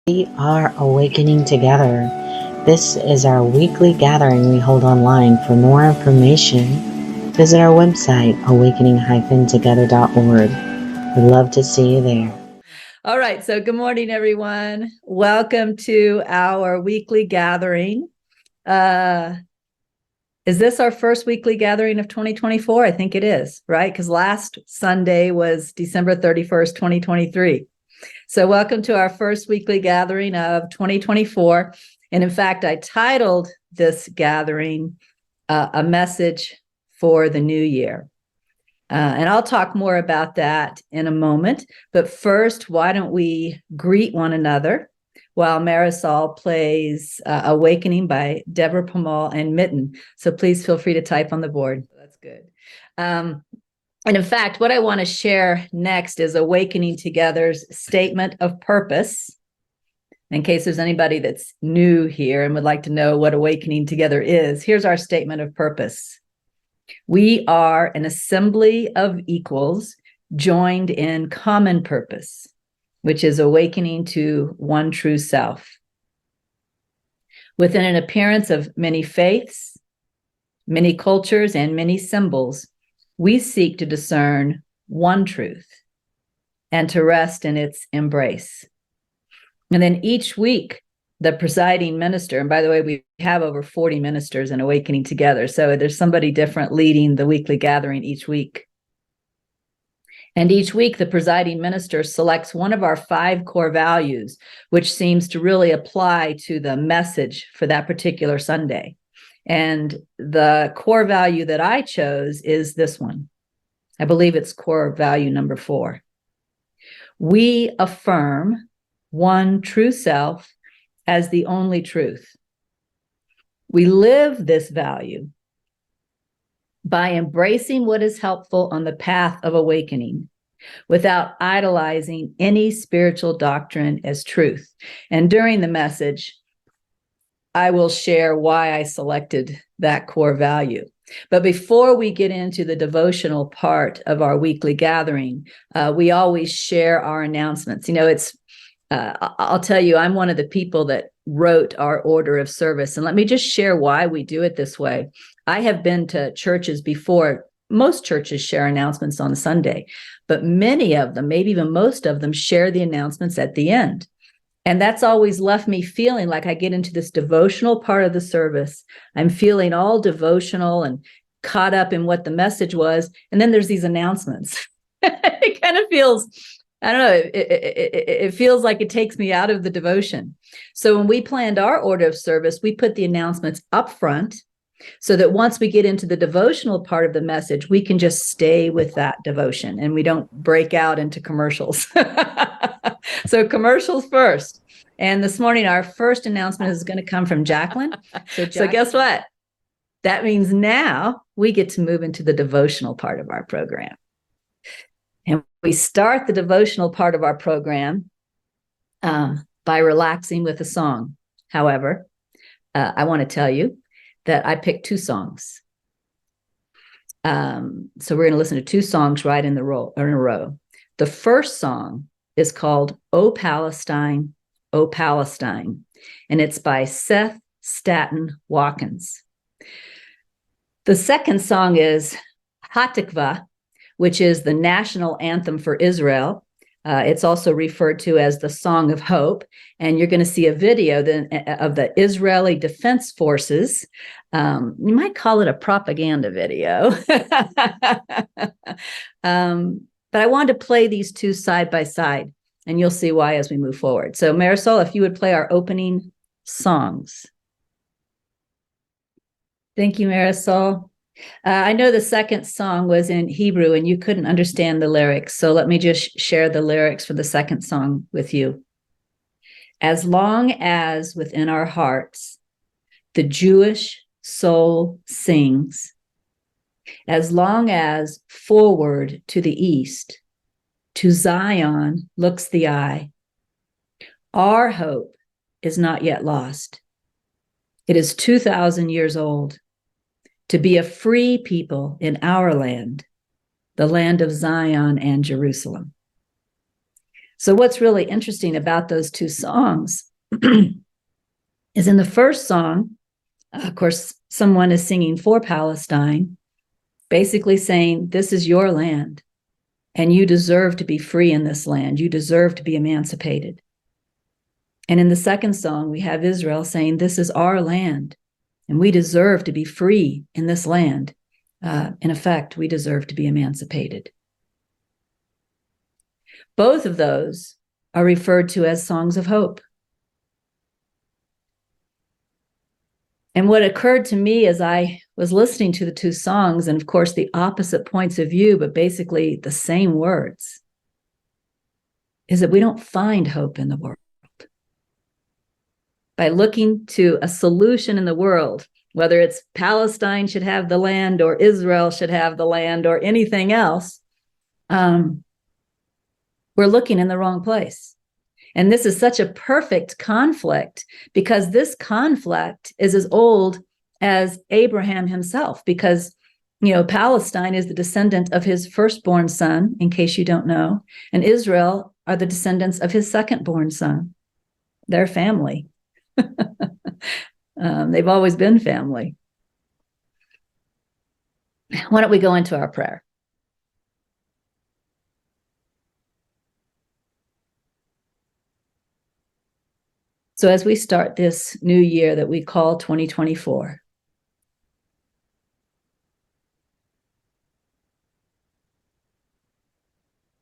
We are awakening together. This is our weekly gathering we hold online. For more information, visit our website, awakening-together.org. We'd love to see you there. All right, so good morning, everyone. Welcome to our weekly gathering. Is this our first weekly gathering of 2024? I think it is, right? Because last Sunday was December 31st, 2023. So welcome to our first weekly gathering of 2024. And in fact, I titled this gathering, A Message for the New Year. And I'll talk more about that in a moment. But first, why don't we greet one another while Marisol plays Awakening by Deborah Pamal and Mitten. So please feel free to type on the board. That's good. And in fact, what I want to share next is Awakening Together's statement of purpose. In case there's anybody that's new here and would like to know what Awakening Together is, here's our statement of purpose. We are an assembly of equals joined in common purpose, which is awakening to one true self. Within an appearance of many faiths, many cultures, and many symbols, we seek to discern one truth and to rest in its embrace. And then each week, the presiding minister, and by the way, we have over 40 ministers in Awakening Together, so there's somebody different leading the weekly gathering each week. And each week, the presiding minister selects one of our 5 core values, which seems to really apply to the message for that particular Sunday. And the core value that I chose is this one. I believe it's core value number 4. We affirm one true self as the only truth. We live this value by embracing what is helpful on the path of awakening without idolizing any spiritual doctrine as truth. And during the message, I will share why I selected that core value. But before we get into the devotional part of our weekly gathering, we always share our announcements. You know, I'll tell you, I'm one of the people that wrote our order of service. And let me just share why we do it this way. I have been to churches before. Most churches share announcements on Sunday, but many of them, maybe even most of them, share the announcements at the end. And that's always left me feeling like I get into this devotional part of the service. I'm feeling all devotional and caught up in what the message was. And then there's these announcements. It kind of feels, I don't know, it feels like it takes me out of the devotion. So when we planned our order of service, we put the announcements up front so that once we get into the devotional part of the message, we can just stay with that devotion and we don't break out into commercials. So commercials first. And this morning, our first announcement is going to come from Jacqueline. So guess what? That means now we get to move into the devotional part of our program. And we start the devotional part of our program by relaxing with a song. However, I want to tell you that I picked 2 songs. So we're going to listen to 2 songs right in a row. The first song is called "O Palestine, O Palestine," and it's by Seth Staten Watkins. The second song is Hatikvah, which is the national anthem for Israel. It's also referred to as the Song of Hope. And you're going to see a video of the Israeli Defense Forces. You might call it a propaganda video. But I wanted to play these 2 side by side, and you'll see why as we move forward. So Marisol, if you would play our opening songs. Thank you, Marisol. I know the second song was in Hebrew and you couldn't understand the lyrics, so let me just share the lyrics for the second song with you. As long as within our hearts the Jewish soul sings, as long as forward to the east, to Zion looks the eye, our hope is not yet lost. It is 2,000 years old. To be a free people in our land, the land of Zion and Jerusalem. So what's really interesting about those two songs is in the first song, of course, someone is singing for Palestine, basically saying, this is your land, and you deserve to be free in this land. You deserve to be emancipated. And in the second song, we have Israel saying, this is our land, and we deserve to be free in this land. In effect, we deserve to be emancipated. Both of those are referred to as songs of hope. And what occurred to me as I was listening to the two songs, and of course the opposite points of view, but basically the same words, is that we don't find hope in the world. By looking to a solution in the world, whether it's Palestine should have the land or Israel should have the land or anything else, we're looking in the wrong place. And this is such a perfect conflict because this conflict is as old as Abraham himself, because, you know, Palestine is the descendant of his firstborn son, in case you don't know, and Israel are the descendants of his secondborn son. They're family. They've always been family. Why don't we go into our prayer? So as we start this new year that we call 2024,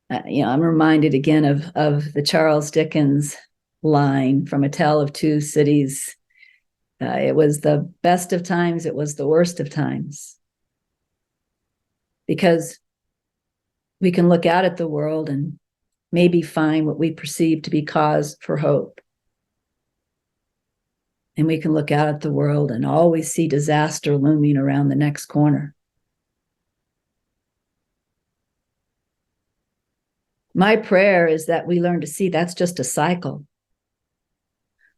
I'm reminded again of the Charles Dickens line from A Tale of Two Cities. It was the best of times, it was the worst of times. Because we can look out at the world and maybe find what we perceive to be cause for hope. And we can look out at the world and always see disaster looming around the next corner. My prayer is that we learn to see that's just a cycle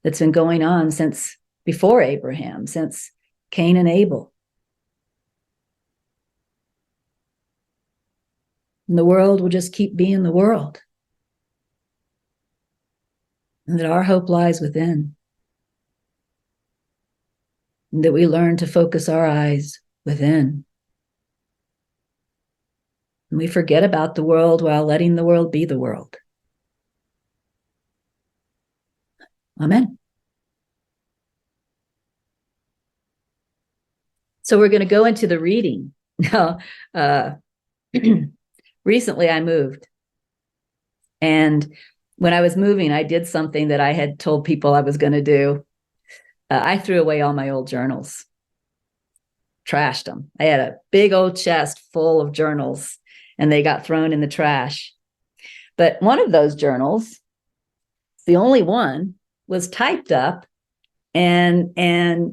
that's been going on since before Abraham, since Cain and Abel. And the world will just keep being the world. And that our hope lies within. And that we learn to focus our eyes within. And we forget about the world while letting the world be the world. Amen. So we're going to go into the reading. Now, recently I moved. And when I was moving, I did something that I had told people I was going to do. I threw away all my old journals, trashed them. I had a big old chest full of journals, and they got thrown in the trash. But one of those journals, the only one, was typed up and in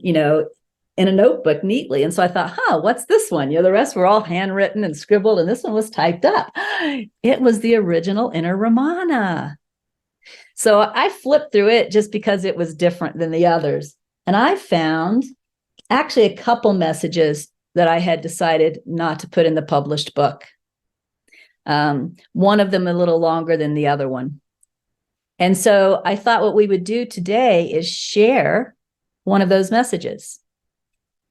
a notebook neatly. And so I thought, what's this one? The rest were all handwritten and scribbled, and this one was typed up. It was the original Inner Ramana. So I flipped through it just because it was different than the others. And I found actually a couple messages that I had decided not to put in the published book. One of them a little longer than the other one. And so I thought what we would do today is share one of those messages.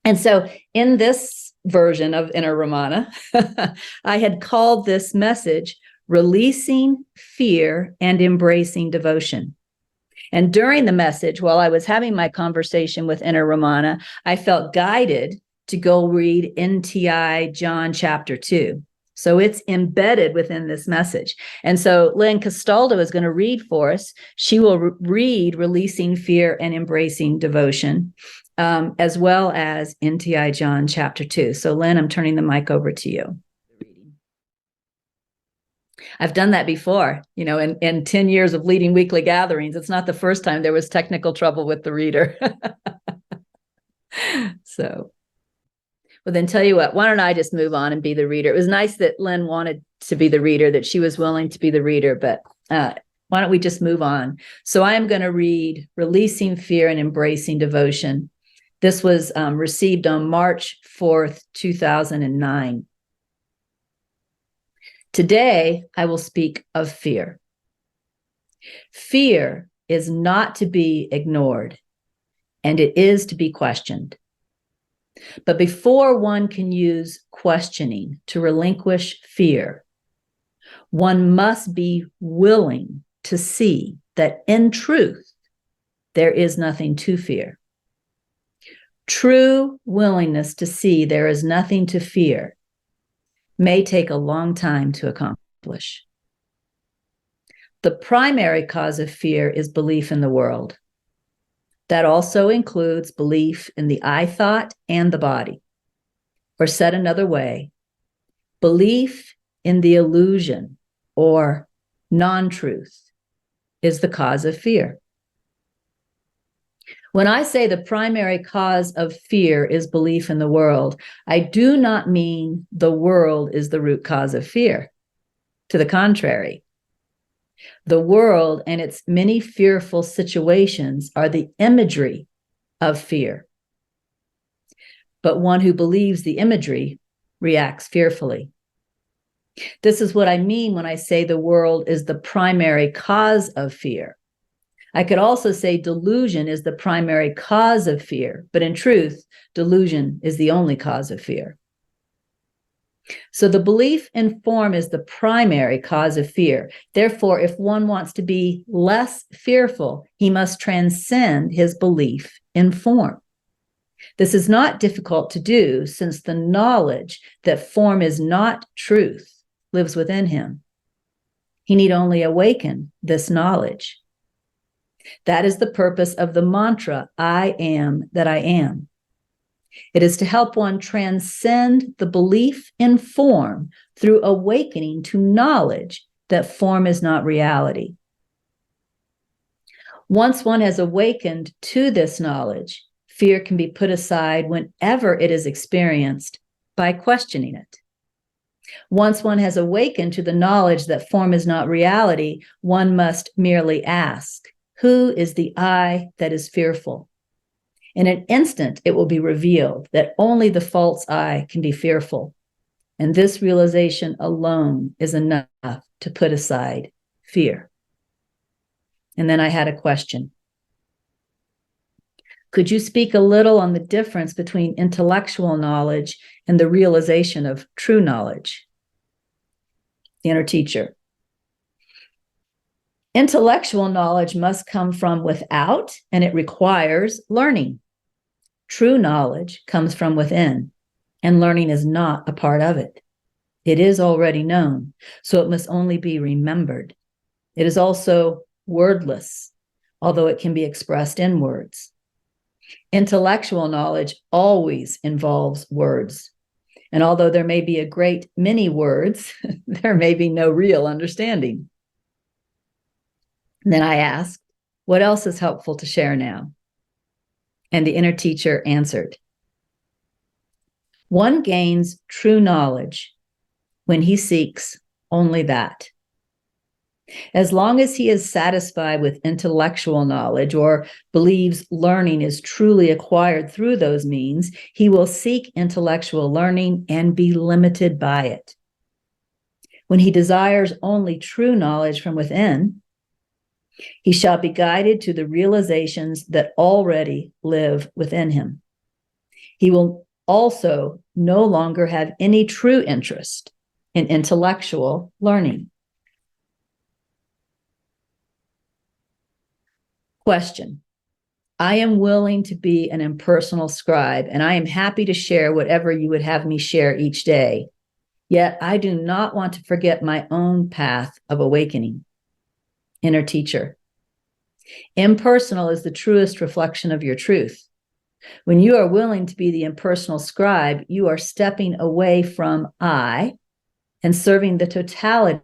And so in this version of Inner Ramana, I had called this message Releasing Fear and Embracing Devotion. And during the message, while I was having my conversation with Inner Ramana, I felt guided to go read NTI John chapter 2. So it's embedded within this message. And so Lynn Castaldo is going to read for us. She will read Releasing Fear and Embracing Devotion, as well as NTI John chapter 2. So Lynn, I'm turning the mic over to you. I've done that before, in 10 years of leading weekly gatherings. It's not the first time there was technical trouble with the reader. So, well, then tell you what, why don't I just move on and be the reader? It was nice that Lynn wanted to be the reader, that she was willing to be the reader, but why don't we just move on? So I am going to read Releasing Fear and Embracing Devotion. This was received on March 4th, 2009. Today, I will speak of fear. Fear is not to be ignored, and it is to be questioned. But before one can use questioning to relinquish fear, one must be willing to see that in truth, there is nothing to fear. True willingness to see there is nothing to fear may take a long time to accomplish. The primary cause of fear is belief in the world. That also includes belief in the I thought and the body. Or said another way, belief in the illusion or non-truth is the cause of fear. When I say the primary cause of fear is belief in the world, I do not mean the world is the root cause of fear. To the contrary, the world and its many fearful situations are the imagery of fear. But one who believes the imagery reacts fearfully. This is what I mean when I say the world is the primary cause of fear. I could also say delusion is the primary cause of fear, but in truth, delusion is the only cause of fear. So the belief in form is the primary cause of fear. Therefore, if one wants to be less fearful, he must transcend his belief in form. This is not difficult to do, since the knowledge that form is not truth lives within him. He need only awaken this knowledge. That is the purpose of the mantra, I am that I am. It is to help one transcend the belief in form through awakening to knowledge that form is not reality. Once one has awakened to this knowledge, fear can be put aside whenever it is experienced by questioning it. Once one has awakened to the knowledge that form is not reality, one must merely ask, who is the I that is fearful? In an instant, it will be revealed that only the false I can be fearful. And this realization alone is enough to put aside fear. And then I had a question. Could you speak a little on the difference between intellectual knowledge and the realization of true knowledge? The inner teacher. Intellectual knowledge must come from without, and it requires learning. True knowledge comes from within, and learning is not a part of it. It is already known, so it must only be remembered. It is also wordless, although it can be expressed in words. Intellectual knowledge always involves words. And although there may be a great many words, there may be no real understanding. And then I asked, what else is helpful to share now? And the inner teacher answered, one gains true knowledge when he seeks only that. As long as he is satisfied with intellectual knowledge or believes learning is truly acquired through those means, he will seek intellectual learning and be limited by it. When he desires only true knowledge from within, he shall be guided to the realizations that already live within him. He will also no longer have any true interest in intellectual learning. Question. I am willing to be an impersonal scribe, and I am happy to share whatever you would have me share each day. Yet I do not want to forget my own path of awakening. Inner teacher. Impersonal is the truest reflection of your truth. When you are willing to be the impersonal scribe, you are stepping away from I and serving the totality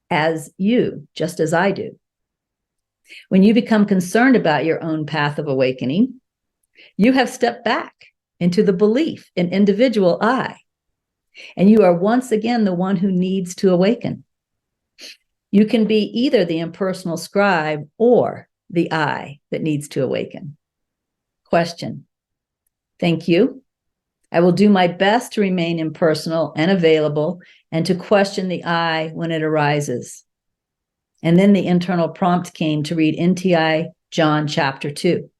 as you, just as I do. When you become concerned about your own path of awakening, you have stepped back into the belief in individual I, and you are once again the one who needs to awaken. You can be either the impersonal scribe or the I that needs to awaken. Question. Thank you. I will do my best to remain impersonal and available and to question the I when it arises. And then the internal prompt came to read NTI John chapter 2.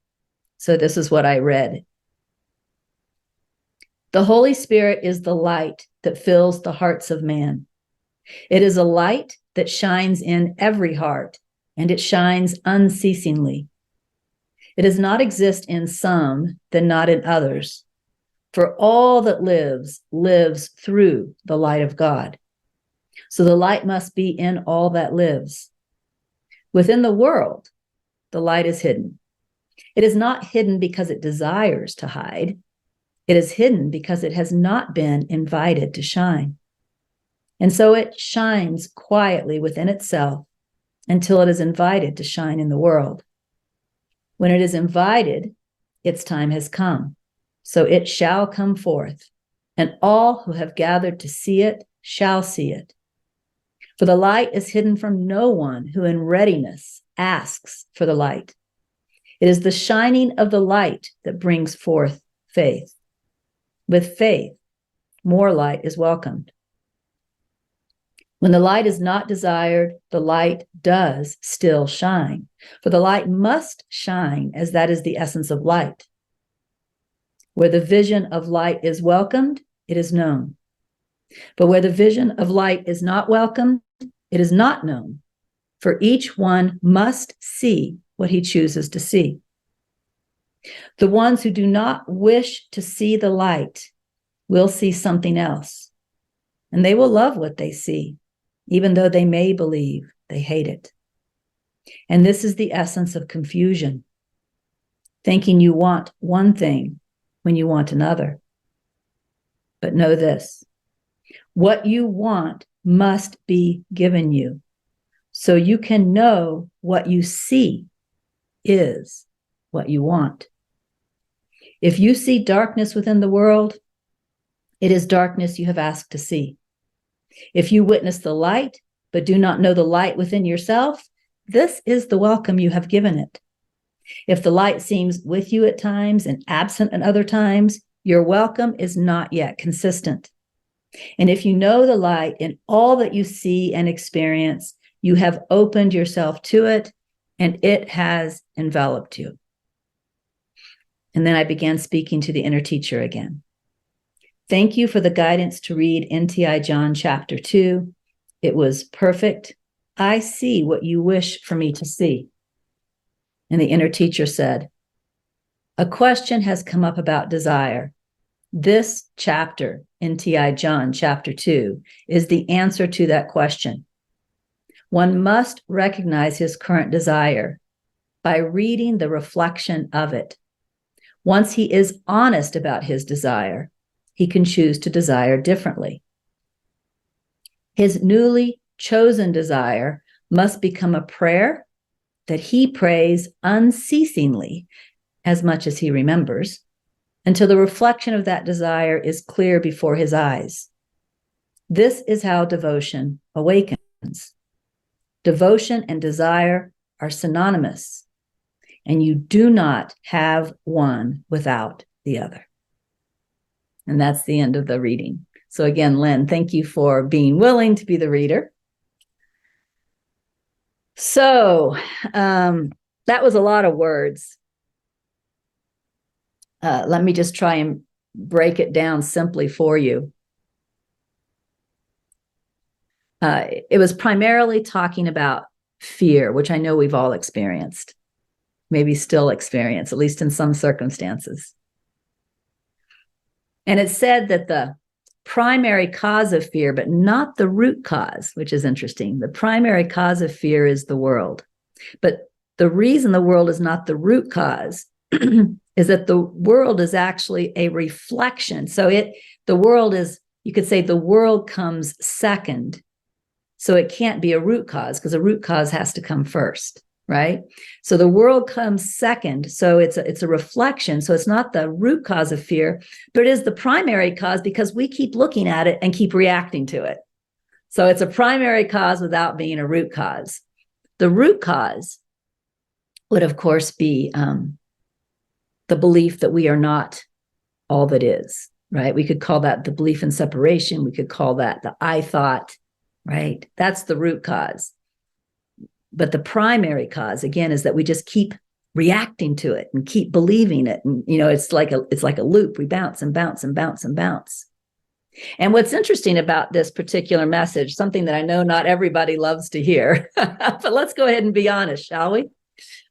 So this is what I read. The Holy Spirit is the light that fills the hearts of man. It is a light that shines in every heart, and it shines unceasingly. It does not exist in some, then not in others. For all that lives, lives through the light of God. So the light must be in all that lives. Within the world, the light is hidden. It is not hidden because it desires to hide. It is hidden because it has not been invited to shine. And so it shines quietly within itself until it is invited to shine in the world. When it is invited, its time has come. So it shall come forth, and all who have gathered to see it shall see it. For the light is hidden from no one who in readiness asks for the light. It is the shining of the light that brings forth faith. With faith, more light is welcomed. When the light is not desired, the light does still shine, for the light must shine, as that is the essence of light. Where the vision of light is welcomed, it is known. But where the vision of light is not welcomed, it is not known, for each one must see what he chooses to see. The ones who do not wish to see the light will see something else, and they will love what they see, even though they may believe they hate it. And this is the essence of confusion, thinking you want one thing when you want another. But know this, what you want must be given you, so you can know what you see is what you want. If you see darkness within the world, it is darkness you have asked to see. If you witness the light, but do not know the light within yourself, this is the welcome you have given it. If the light seems with you at times and absent at other times, your welcome is not yet consistent. And if you know the light in all that you see and experience, you have opened yourself to it, and it has enveloped you. And then I began speaking to the inner teacher again. Thank you for the guidance to read NTI John chapter 2. It was perfect. I see what you wish for me to see. And the inner teacher said, a question has come up about desire. This chapter, NTI John chapter 2, is the answer to that question. One must recognize his current desire by reading the reflection of it. Once he is honest about his desire, he can choose to desire differently. His newly chosen desire must become a prayer that he prays unceasingly, as much as he remembers, until the reflection of that desire is clear before his eyes. This is how devotion awakens. Devotion and desire are synonymous, and you do not have one without the other. And that's the end of the reading. So again, Lynn, thank you for being willing to be the reader. So that was a lot of words. Let me just try and break it down simply for you. It was primarily talking about fear, which I know we've all experienced, maybe still experience, at least in some circumstances. And it said that the primary cause of fear, but not the root cause, which is interesting. The primary cause of fear is the world. But the reason the world is not the root cause is that the world is actually a reflection. So the world is, you could say the world comes second. So it can't be a root cause because a root cause has to come first, right? So the world comes second. So it's a reflection. So it's not the root cause of fear, but it is the primary cause because we keep looking at it and keep reacting to it. So it's a primary cause without being a root cause. The root cause would, of course, be the belief that we are not all that is, right? We could call that the belief in separation. We could call that the I thought, right? That's the root cause. But the primary cause, again, is that we just keep reacting to it and keep believing it. And, it's like a loop. We bounce and bounce and bounce and bounce. And what's interesting about this particular message, something that I know not everybody loves to hear, but let's go ahead and be honest, shall we?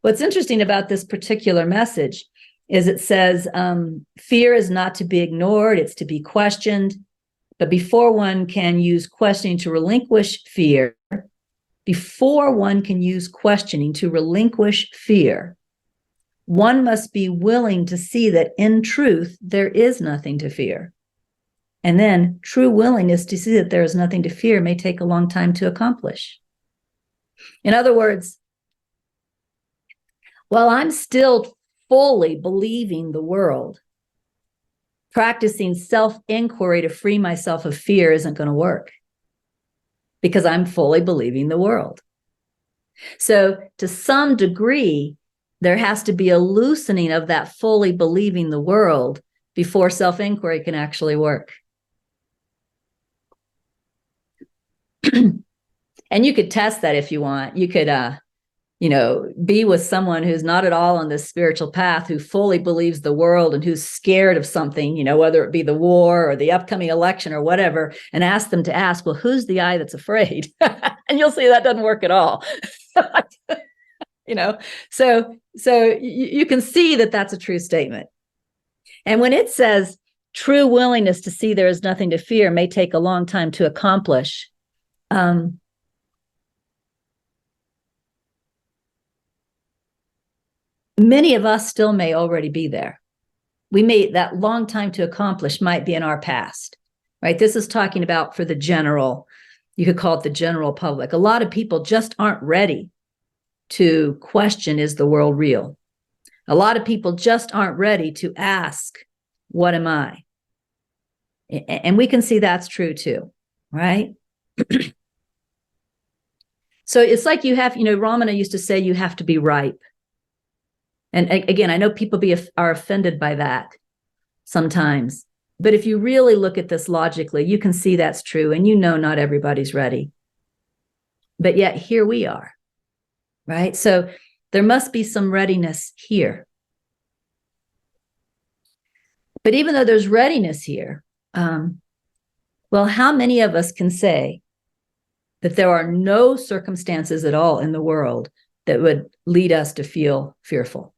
What's interesting about this particular message is it says, fear is not to be ignored, it's to be questioned. But before one can use questioning to relinquish fear, one must be willing to see that in truth, there is nothing to fear. And then true willingness to see that there is nothing to fear may take a long time to accomplish. In other words, while I'm still fully believing the world, practicing self-inquiry to free myself of fear isn't going to work because I'm fully believing the world. So to some degree, there has to be a loosening of that fully believing the world before self-inquiry can actually work. And you could test that if you want. You could, be with someone who's not at all on this spiritual path, who fully believes the world and who's scared of something, whether it be the war or the upcoming election or whatever, and ask them to ask, well, who's the I that's afraid? And you'll see that doesn't work at all. So you can see that that's a true statement. And when it says true willingness to see there is nothing to fear may take a long time to accomplish, many of us still may already be there. That long time to accomplish might be in our past, right? This is talking about for the general, you could call it the general public. A lot of people just aren't ready to question, is the world real? A lot of people just aren't ready to ask, what am I? And we can see that's true too, right? So it's like you have, Ramana used to say you have to be ripe. And again, I know people are offended by that sometimes, but if you really look at this logically, you can see that's true. And not everybody's ready. But yet here we are, right? So there must be some readiness here. But even though there's readiness here, how many of us can say that there are no circumstances at all in the world that would lead us to feel fearful?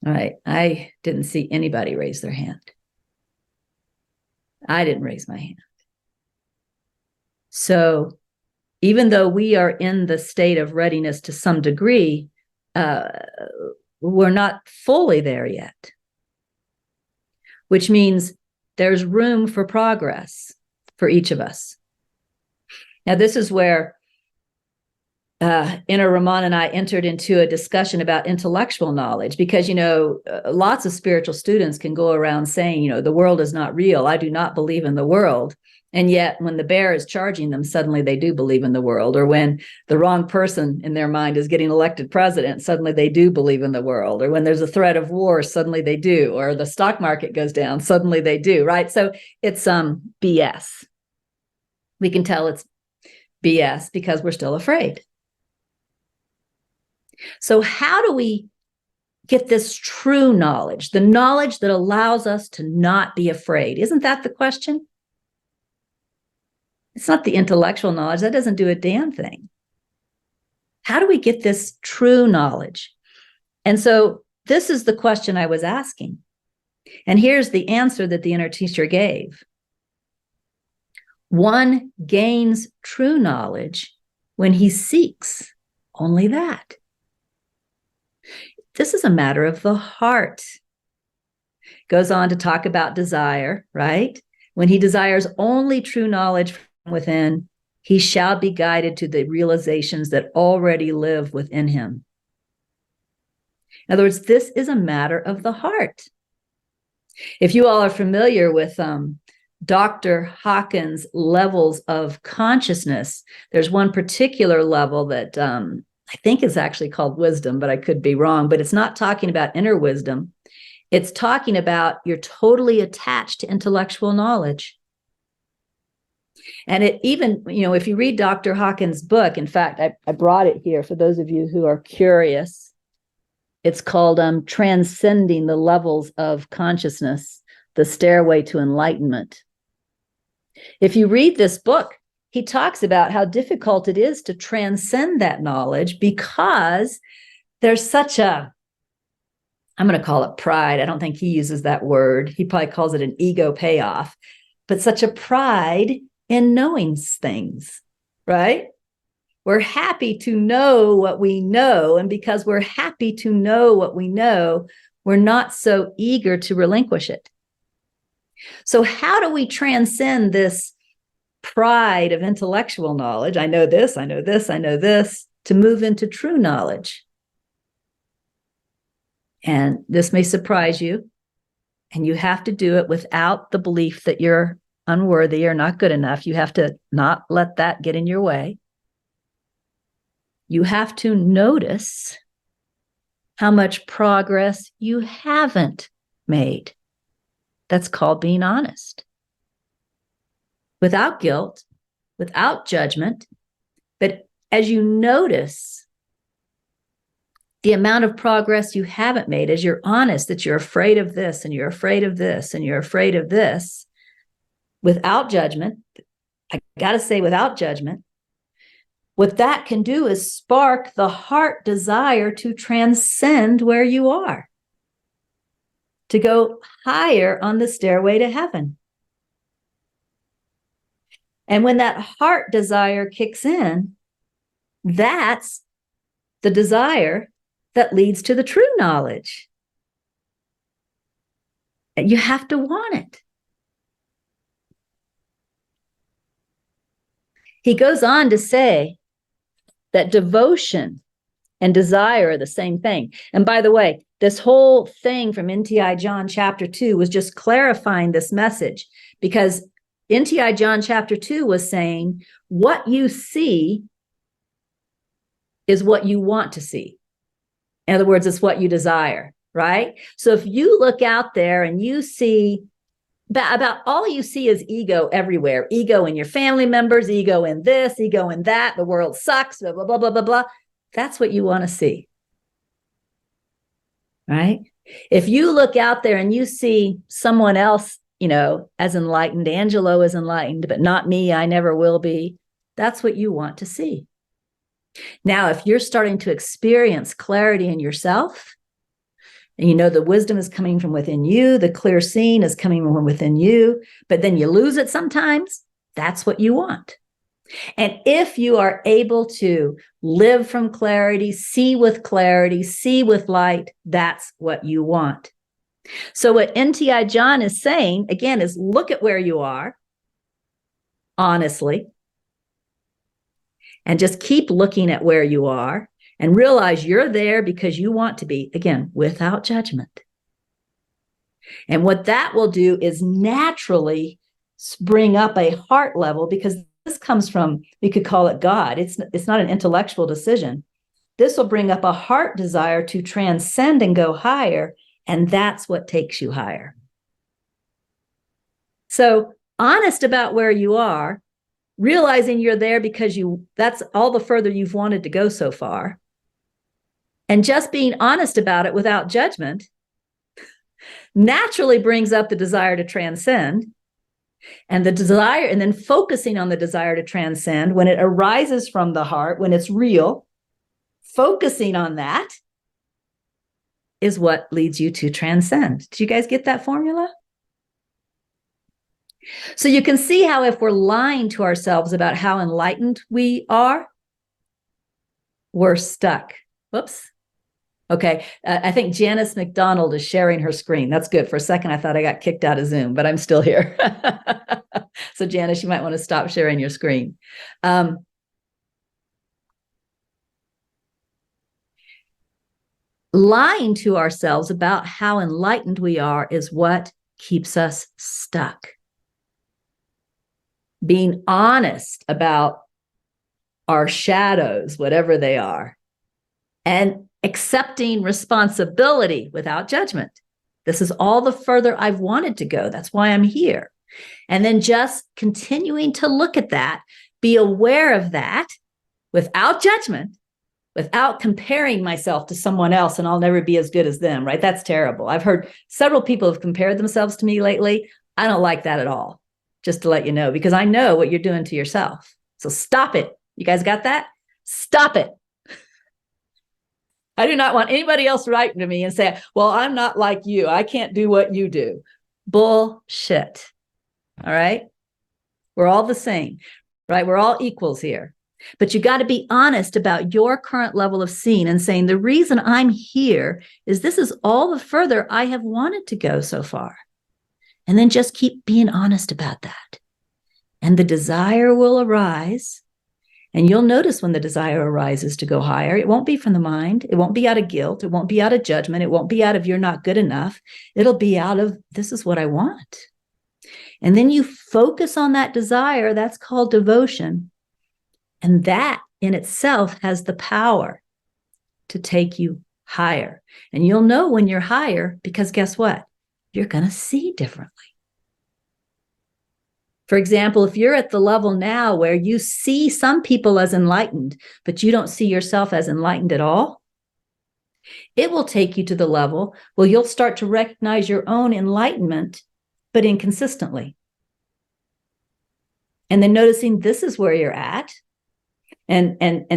All right, I didn't see anybody raise their hand. I didn't raise my hand. So even though we are in the state of readiness to some degree, we're not fully there yet, which means there's room for progress for each of us. Now, this is where Inner Ramana and I entered into a discussion about intellectual knowledge, because, lots of spiritual students can go around saying, the world is not real. I do not believe in the world. And yet when the bear is charging them, suddenly they do believe in the world. Or when the wrong person in their mind is getting elected president, suddenly they do believe in the world. Or when there's a threat of war, suddenly they do. Or the stock market goes down, suddenly they do, right? So it's BS. We can tell it's BS because we're still afraid. So how do we get this true knowledge, the knowledge that allows us to not be afraid? Isn't that the question? It's not the intellectual knowledge. That doesn't do a damn thing. How do we get this true knowledge? And so this is the question I was asking. And here's the answer that the inner teacher gave. One gains true knowledge when he seeks only that. This is a matter of the heart. Goes on to talk about desire, right? When he desires only true knowledge from within, he shall be guided to the realizations that already live within him. In other words, this is a matter of the heart. If you all are familiar with Dr. Hawkins' levels of consciousness, there's one particular level that I think is actually called wisdom, but I could be wrong. But it's not talking about inner wisdom. It's talking about you're totally attached to intellectual knowledge. And it even, if you read Dr. Hawkins' book, in fact, I brought it here for those of you who are curious. It's called Transcending the Levels of Consciousness, The Stairway to Enlightenment. If you read this book, he talks about how difficult it is to transcend that knowledge because there's such a, I'm going to call it pride. I don't think he uses that word. He probably calls it an ego payoff, but such a pride in knowing things, right? We're happy to know what we know. And because we're happy to know what we know, we're not so eager to relinquish it. So how do we transcend this pride of intellectual knowledge? I know this, I know this, I know this, to move into true knowledge. And this may surprise you. And you have to do it without the belief that you're unworthy or not good enough. You have to not let that get in your way. You have to notice how much progress you haven't made. That's called being honest. Without guilt, without judgment. But as you notice the amount of progress you haven't made, as you're honest that you're afraid of this and you're afraid of this and you're afraid of this, without judgment, I got to say without judgment, what that can do is spark the heart desire to transcend where you are, to go higher on the stairway to heaven. And when that heart desire kicks in, that's the desire that leads to the true knowledge. And you have to want it. He goes on to say that devotion and desire are the same thing. And by the way, this whole thing from NTI John chapter 2 was just clarifying this message, because NTI John chapter 2 was saying what you see is what you want to see. In other words, it's what you desire, right? So if you look out there and you see about all you see is ego everywhere, ego in your family members, ego in this, ego in that, the world sucks, blah, blah, blah, blah, blah, blah. That's what you want to see, right? If you look out there and you see someone else, as enlightened, Angelo is enlightened, but not me, I never will be, that's what you want to see. Now, if you're starting to experience clarity in yourself, and the wisdom is coming from within you, the clear seeing is coming from within you, but then you lose it sometimes, that's what you want. And if you are able to live from clarity, see with light, that's what you want. So what NTI John is saying, again, is look at where you are, honestly, and just keep looking at where you are and realize you're there because you want to be, again, without judgment. And what that will do is naturally bring up a heart level, because this comes from, we could call it God. It's not an intellectual decision. This will bring up a heart desire to transcend and go higher, and that's what takes you higher. So honest about where you are, realizing you're there because that's all the further you've wanted to go so far. And just being honest about it without judgment naturally brings up the desire to transcend. And the desire, and then focusing on the desire to transcend when it arises from the heart, when it's real, focusing on that is what leads you to transcend. Do you guys get that formula? So you can see how if we're lying to ourselves about how enlightened we are, we're stuck. Whoops. Okay. I think Janice McDonald is sharing her screen. That's good. For a second, I thought I got kicked out of Zoom, but I'm still here. So Janice, you might want to stop sharing your screen. Lying to ourselves about how enlightened we are is what keeps us stuck. Being honest about our shadows, whatever they are, and accepting responsibility without judgment. This is all the further I've wanted to go. That's why I'm here. And then just continuing to look at that, be aware of that without judgment, without comparing myself to someone else and I'll never be as good as them, right? That's terrible. I've heard several people have compared themselves to me lately. I don't like that at all, just to let you know, because I know what you're doing to yourself. So stop it. You guys got that? Stop it. I do not want anybody else writing to me and say, well, I'm not like you. I can't do what you do. Bullshit. All right? We're all the same, right? We're all equals here. But you got to be honest about your current level of seeing and saying, the reason I'm here is this is all the further I have wanted to go so far. And then just keep being honest about that. And the desire will arise. And you'll notice when the desire arises to go higher, it won't be from the mind. It won't be out of guilt. It won't be out of judgment. It won't be out of you're not good enough. It'll be out of this is what I want. And then you focus on that desire. That's called devotion. And that in itself has the power to take you higher. And you'll know when you're higher because guess what? You're going to see differently. For example, if you're at the level now where you see some people as enlightened, but you don't see yourself as enlightened at all, it will take you to the level where you'll start to recognize your own enlightenment, but inconsistently. And then noticing this is where you're at. And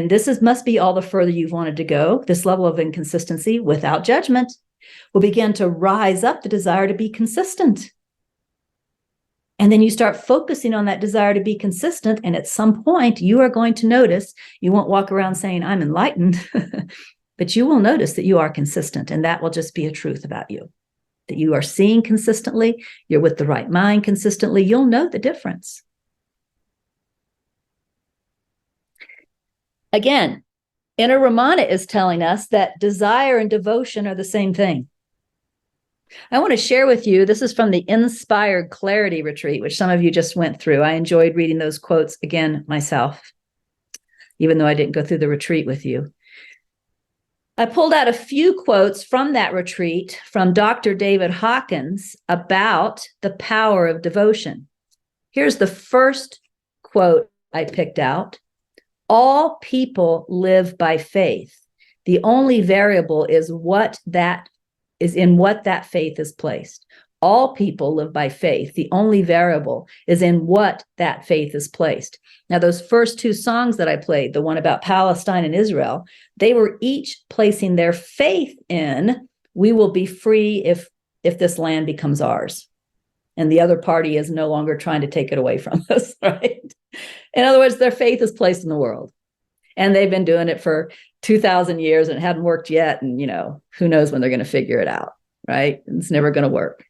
this must be all the further you've wanted to go. This level of inconsistency without judgment will begin to rise up the desire to be consistent. And then you start focusing on that desire to be consistent. And at some point, you are going to notice, you won't walk around saying, I'm enlightened, but you will notice that you are consistent. And that will just be a truth about you, that you are seeing consistently. You're with the right mind consistently. You'll know the difference. Again, Inner Ramana is telling us that desire and devotion are the same thing. I want to share with you, this is from the Inspired Clarity Retreat, which some of you just went through. I enjoyed reading those quotes again myself, even though I didn't go through the retreat with you. I pulled out a few quotes from that retreat from Dr. David Hawkins about the power of devotion. Here's the first quote I picked out. All people live by faith. The only variable is in what that faith is placed. All people live by faith. The only variable is in what that faith is placed. Now, those first two songs that I played, the one about Palestine and Israel, they were each placing their faith in, we will be free if this land becomes ours. And the other party is no longer trying to take it away from us, right? In other words, their faith is placed in the world. And they've been doing it for 2,000 years and it hadn't worked yet. And, who knows when they're going to figure it out, right? It's never going to work.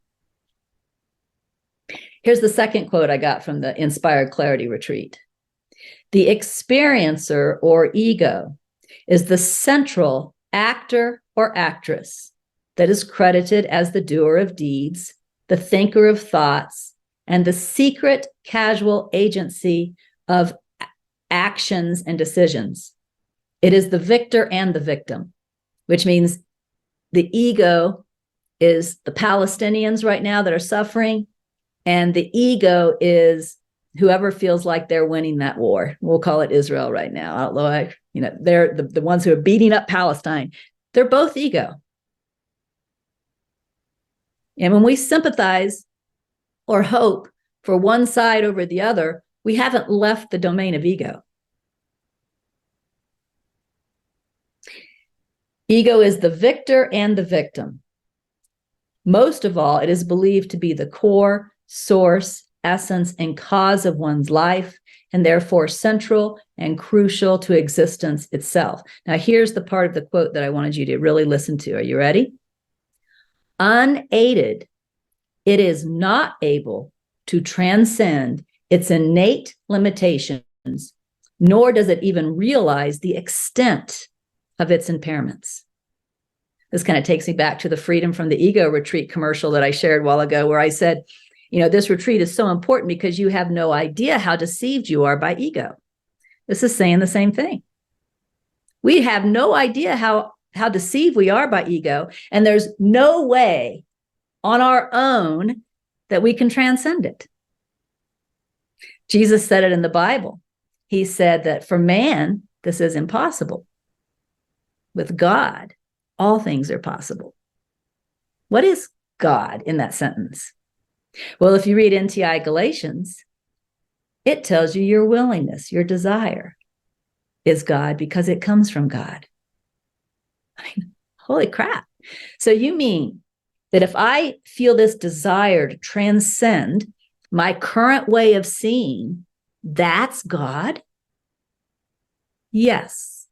Here's the second quote I got from the Inspired Clarity Retreat. The experiencer or ego is the central actor or actress that is credited as the doer of deeds, the thinker of thoughts, and the secret casual agency of actions and decisions. It is the victor and the victim, which means the ego is the Palestinians right now that are suffering, and the ego is whoever feels like they're winning that war. We'll call it Israel right now. Although they're the ones who are beating up Palestine. They're both ego. And when we sympathize or hope for one side over the other, we haven't left the domain of ego. Ego is the victor and the victim. Most of all, it is believed to be the core, source, essence, and cause of one's life, and therefore central and crucial to existence itself. Now, here's the part of the quote that I wanted you to really listen to. Are you ready? Unaided, it is not able to transcend its innate limitations, nor does it even realize the extent of its impairments. This kind of takes me back to the Freedom from the Ego retreat commercial that I shared a while ago, where I said, this retreat is so important because you have no idea how deceived you are by ego. This is saying the same thing. We have no idea how deceived we are by ego, and there's no way on our own that we can transcend it. Jesus said it in the Bible. He said that for man, this is impossible. With God, all things are possible. What is God in that sentence? Well, if you read NTI Galatians, it tells you your willingness, your desire is God because it comes from God. I mean, holy crap. So you mean that if I feel this desire to transcend my current way of seeing, that's God? Yes.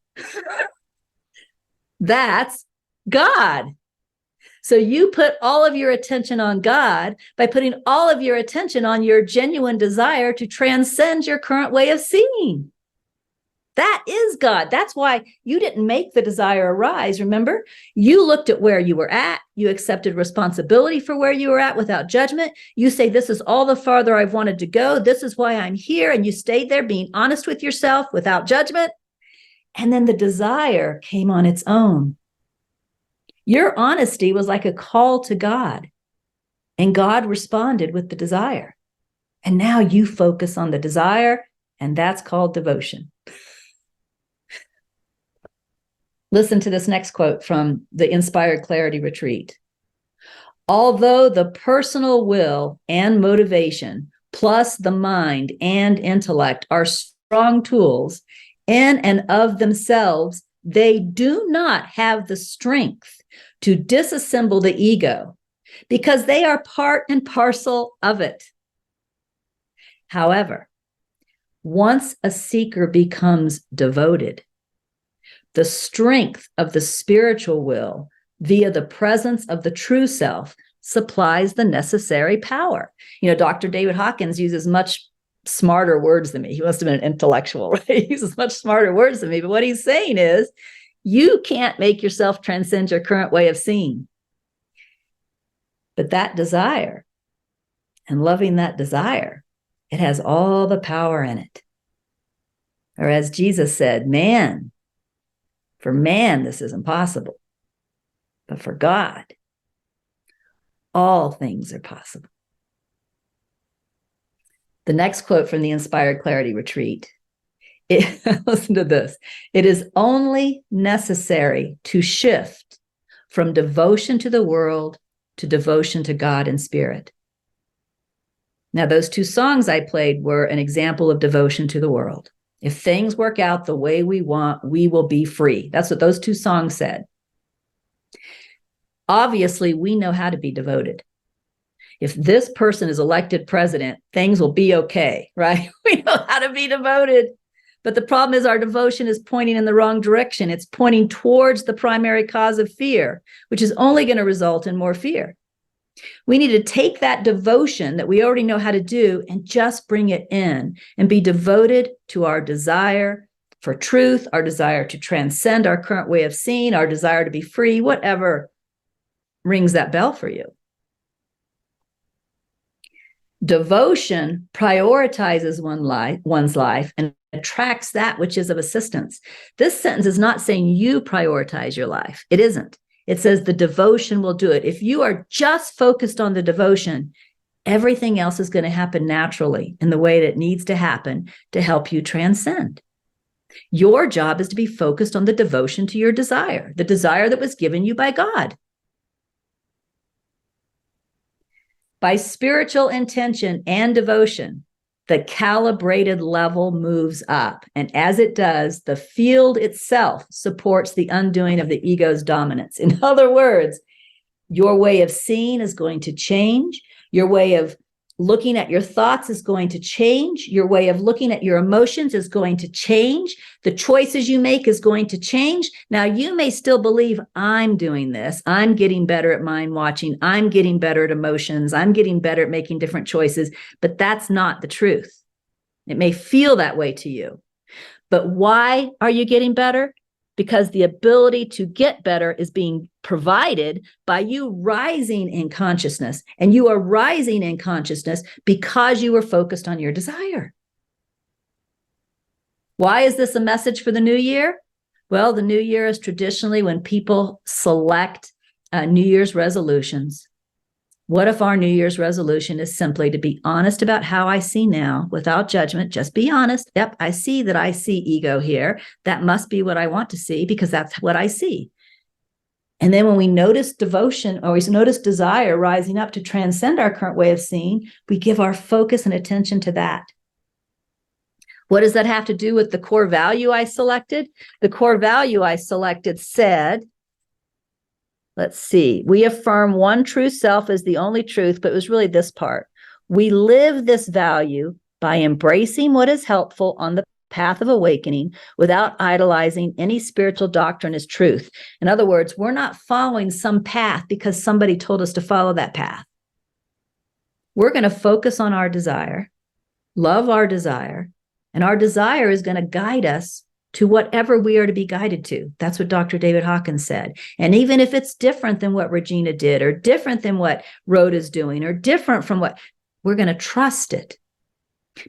That's God. So you put all of your attention on God by putting all of your attention on your genuine desire to transcend your current way of seeing. That is God. That's why you didn't make the desire arise. Remember, you looked at where you were at. You accepted responsibility for where you were at without judgment. You say, this is all the farther I've wanted to go. This is why I'm here. And you stayed there being honest with yourself without judgment. And then the desire came on its own. Your honesty was like a call to God, and God responded with the desire. And now you focus on the desire, and that's called devotion. Listen to this next quote from the Inspired Clarity Retreat. Although the personal will and motivation, plus the mind and intellect, are strong tools in and of themselves, they do not have the strength to disassemble the ego because they are part and parcel of it. However, once a seeker becomes devoted, the strength of the spiritual will via the presence of the true self supplies the necessary power. You know, Dr. David Hawkins uses much smarter words than me. He must have been an intellectual, right? He uses much smarter words than me. But what he's saying is, you can't make yourself transcend your current way of seeing. But that desire and loving that desire, it has all the power in it. Or as Jesus said, for man, this is impossible. But for God, all things are possible. The next quote from the Inspired Clarity Retreat. Listen to this. It is only necessary to shift from devotion to the world to devotion to God and spirit. Now, those two songs I played were an example of devotion to the world. If things work out the way we want, we will be free. That's what those two songs said. Obviously, we know how to be devoted. If this person is elected president, things will be okay, right? We know how to be devoted. But the problem is our devotion is pointing in the wrong direction. It's pointing towards the primary cause of fear, which is only going to result in more fear. We need to take that devotion that we already know how to do and just bring it in and be devoted to our desire for truth, our desire to transcend our current way of seeing, our desire to be free, whatever rings that bell for you. Devotion prioritizes one's life and attracts that which is of assistance. This sentence is not saying you prioritize your life. It isn't. It says the devotion will do it. If you are just focused on the devotion, everything else is going to happen naturally in the way that it needs to happen to help you transcend. Your job is to be focused on the devotion to your desire, the desire that was given you by God. By spiritual intention and devotion, the calibrated level moves up. And as it does, the field itself supports the undoing of the ego's dominance. In other words, your way of seeing is going to change. Your way of looking at your thoughts is going to change. Your way of looking at your emotions is going to change. The choices you make is going to change. Now, you may still believe I'm doing this. I'm getting better at mind watching. I'm getting better at emotions. I'm getting better at making different choices, but that's not the truth. It may feel that way to you. But why are you getting better? Because the ability to get better is being provided by you rising in consciousness. And you are rising in consciousness because you are focused on your desire. Why is this a message for the new year? Well, the new year is traditionally when people select New Year's resolutions. What if our New Year's resolution is simply to be honest about how I see now without judgment? Just be honest. Yep, I see that I see ego here. That must be what I want to see because that's what I see. And then when we notice devotion or we notice desire rising up to transcend our current way of seeing, we give our focus and attention to that. What does that have to do with the core value I selected? The core value I selected said, let's see, we affirm one true self as the only truth, but it was really this part. We live this value by embracing what is helpful on the path of awakening without idolizing any spiritual doctrine as truth. In other words, we're not following some path because somebody told us to follow that path. We're going to focus on our desire, love our desire, and our desire is going to guide us to whatever we are to be guided to. That's what Dr. David Hawkins said. And even if it's different than what Regina did, or different than what Rhoda's doing, or different from what, we're going to trust it.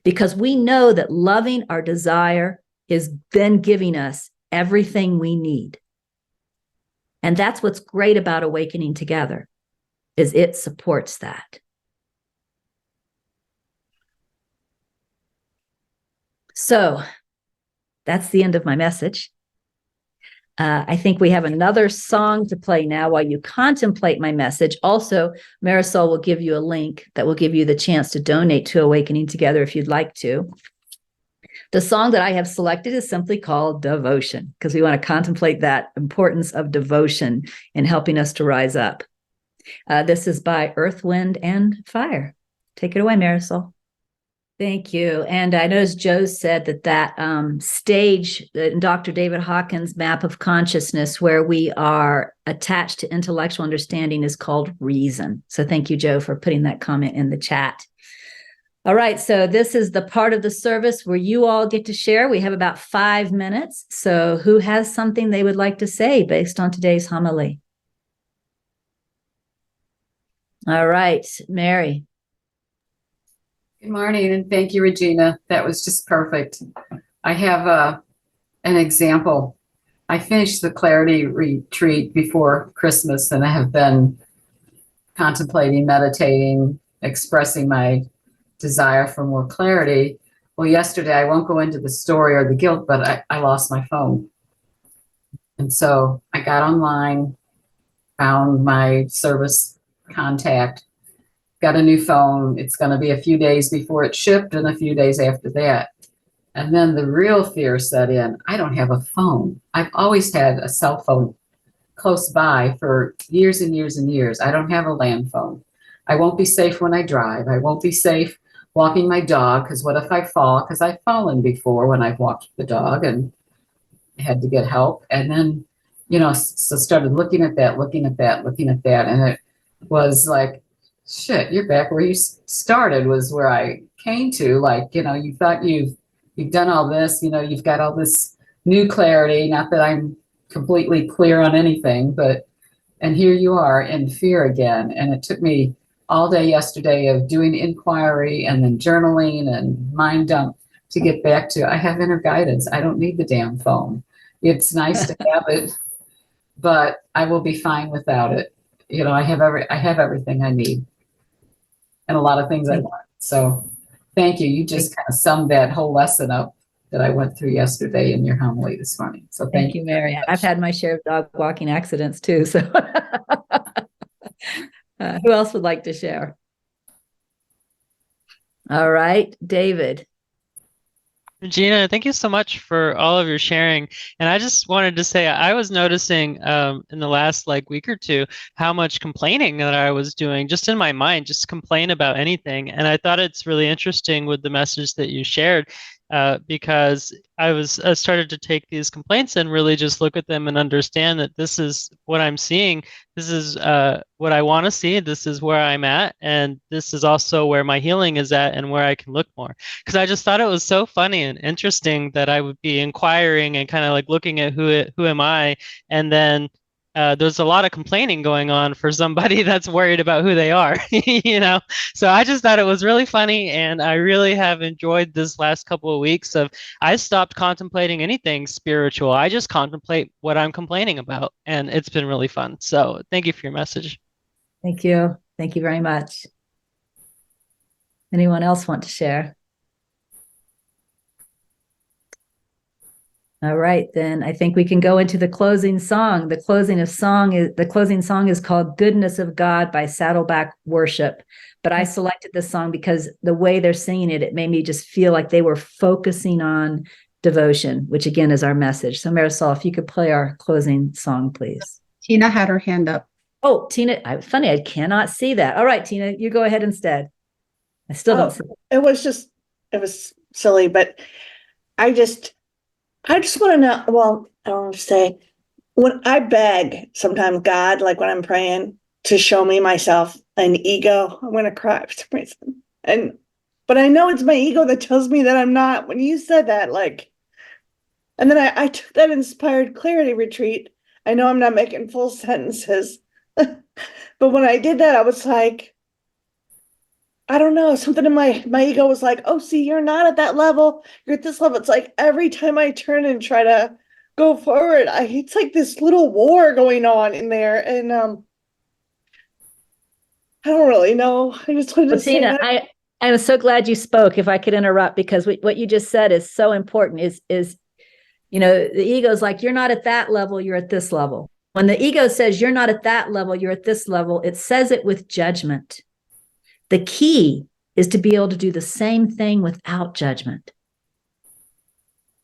Because we know that loving our desire is then giving us everything we need. And that's what's great about Awakening Together, is it supports that. So that's the end of my message. I think we have another song to play now while you contemplate my message. Also, Marisol will give you a link that will give you the chance to donate to Awakening Together if you'd like to. The song that I have selected is simply called Devotion, because we want to contemplate that importance of devotion in helping us to rise up. This is by Earth, Wind, and Fire. Take it away, Marisol. Thank you. And I noticed Joe said that stage in Dr. David Hawkins' map of consciousness where we are attached to intellectual understanding is called reason. So thank you, Joe, for putting that comment in the chat. All right. So this is the part of the service where you all get to share. We have about 5 minutes. So who has something they would like to say based on today's homily? All right, Mary. Good morning, and thank you, Regina. That was just perfect. I have an example. I finished the clarity retreat before Christmas, and I have been contemplating, meditating, expressing my desire for more clarity. Well, yesterday, I won't go into the story or the guilt, but I lost my phone. And so I got online, found my service contact, got a new phone. It's going to be a few days before it's shipped and a few days after that. And then the real fear set in. I don't have a phone. I've always had a cell phone close by for years and years and years. I don't have a land phone. I won't be safe when I drive. I won't be safe walking my dog, because what if I fall? Because I've fallen before when I've walked the dog and had to get help. And then, so started looking at that. And it was like, shit, you're back where you started, was where I came to. Like, you thought you've done all this, you've got all this new clarity. Not that I'm completely clear on anything, and here you are in fear again. And it took me all day yesterday of doing inquiry and then journaling and mind dump to get back to, I have inner guidance. I don't need the damn phone. It's nice to have it, but I will be fine without it. I have everything I need. And a lot of things I want. So thank you. You just kind of summed that whole lesson up that I went through yesterday in your homily this morning. So thank you, Mary. I've had my share of dog walking accidents too. So who else would like to share? All right, David. Regina, thank you so much for all of your sharing. And I just wanted to say, I was noticing in the last week or two how much complaining that I was doing just in my mind, just complain about anything. And I thought it's really interesting with the message that you shared, because I started to take these complaints and really just look at them and understand that this is what I'm seeing. This is what I want to see. This is where I'm at. And this is also where my healing is at and where I can look more. Because I just thought it was so funny and interesting that I would be inquiring and kind of looking at who am I, and then there's a lot of complaining going on for somebody that's worried about who they are, So I just thought it was really funny, and I really have enjoyed this last couple of weeks of, I stopped contemplating anything spiritual. I just contemplate what I'm complaining about, and it's been really fun. So thank you for your message. Thank you. Thank you very much. Anyone else want to share? All right, then I think we can go into the closing song. The closing song is called Goodness of God by Saddleback Worship. But I selected this song because the way they're singing it, it made me just feel like they were focusing on devotion, which again is our message. So Marisol, if you could play our closing song, please. Tina had her hand up. Oh, Tina, funny, I cannot see that. All right, Tina, you go ahead instead. I still don't see it. It was silly, but I just want to know, well, I don't want to say, when I beg sometimes God, like when I'm praying, to show me myself an ego, I'm going to cry for some reason. But I know it's my ego that tells me that I'm not. When you said that, like, and then I took that inspired clarity retreat. I know I'm not making full sentences, but when I did that, I was like, I don't know, something in my ego was like, oh, see, you're not at that level. You're at this level. It's like every time I turn and try to go forward, it's like this little war going on in there. And I don't really know. I just wanted to say Tina, that. I'm so glad you spoke, if I could interrupt, because what you just said is so important, is the ego's like, you're not at that level, you're at this level. When the ego says you're not at that level, you're at this level, it says it with judgment. The key is to be able to do the same thing without judgment.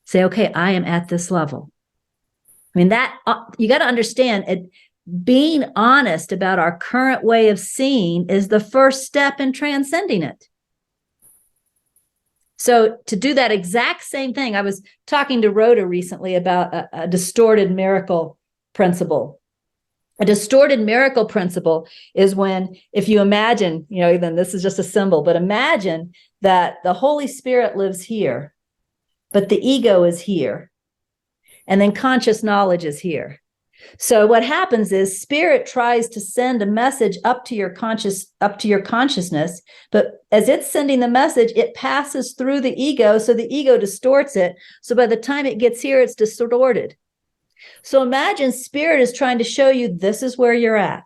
Say, okay, I am at this level. I mean, that you got to understand it. Being honest about our current way of seeing is the first step in transcending it. So to do that exact same thing, I was talking to Rhoda recently about a distorted miracle principle. A distorted miracle principle is when, if you imagine, then this is just a symbol, but imagine that the Holy Spirit lives here, but the ego is here, and then conscious knowledge is here. So what happens is spirit tries to send a message up to your consciousness, but as it's sending the message, it passes through the ego, so the ego distorts it. So by the time it gets here, it's distorted. So imagine spirit is trying to show you this is where you're at.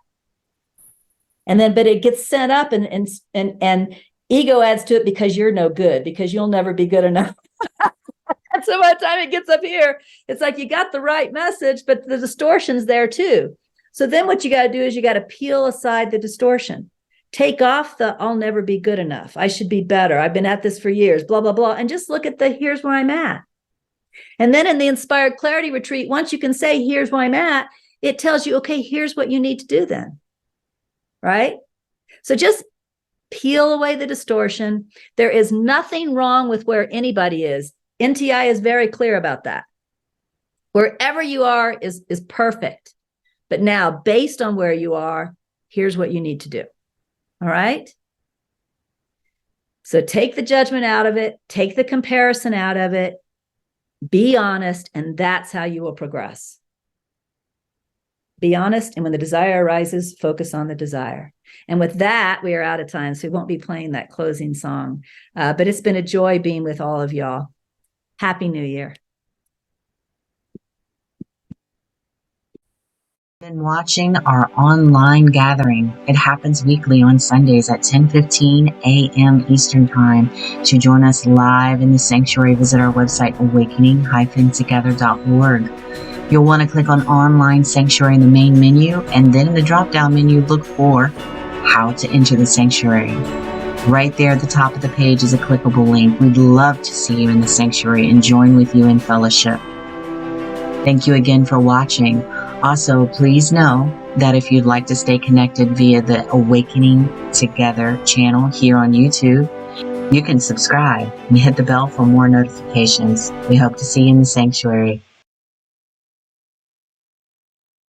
But it gets sent up and ego adds to it because you're no good, because you'll never be good enough. And so by the time it gets up here, it's like you got the right message, but the distortion's there too. So then what you got to do is you got to peel aside the distortion. Take off the I'll never be good enough. I should be better. I've been at this for years, blah, blah, blah. And just look at the here's where I'm at. And then in the Inspired Clarity Retreat, once you can say, here's where I'm at, it tells you, okay, here's what you need to do then. Right? So just peel away the distortion. There is nothing wrong with where anybody is. NTI is very clear about that. Wherever you are is perfect. But now, based on where you are, here's what you need to do. All right? So take the judgment out of it. Take the comparison out of it. Be honest, and that's how you will progress. Be honest, and when the desire arises, focus on the desire. And with that, we are out of time, so we won't be playing that closing song. But it's been a joy being with all of y'all. Happy New Year. Been watching our online gathering. It happens weekly on Sundays at 10:15 a.m. Eastern Time. To join us live in the sanctuary, visit our website, awakening-together.org. You'll want to click on Online Sanctuary in the main menu, and then in the drop-down menu, look for How to Enter the Sanctuary. Right there at the top of the page is a clickable link. We'd love to see you in the sanctuary and join with you in fellowship. Thank you again for watching. Also, please know that if you'd like to stay connected via the Awakening Together channel here on YouTube, you can subscribe and hit the bell for more notifications. We hope to see you in the sanctuary.